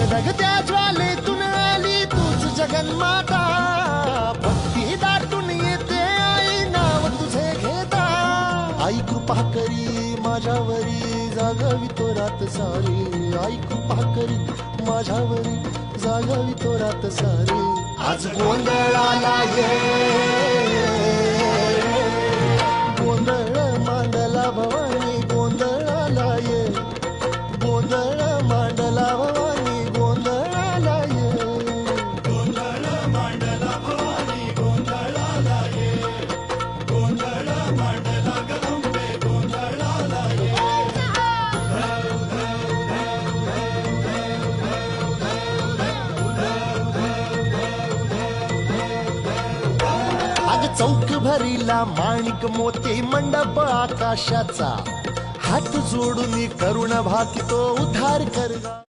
धगधगत्या ज्वालेतून आली तूच जगन्माता, भक्ती दाटून येते आई नाव तुझे घेता. आई कृपा करी माझ्यावरी जागावी तो रात सारी, आई कृपा करी माझ्यावरी जागावी तो रात सारी. आज गोंधळाला ये, गोंधळ मांडला भवानी गोंधळाला ये, गोंधळ मांडला भवानी गोंधळाला ये, गोंधळ मांडला भवानी गोंधळाला ये, गोंधळ मांडला गंगे गोंधळाला ये. अग चौक भरीला माणिक मोती मंडप आकाशाचा, हात जोडून करुण भाकी तो उद्धार कर.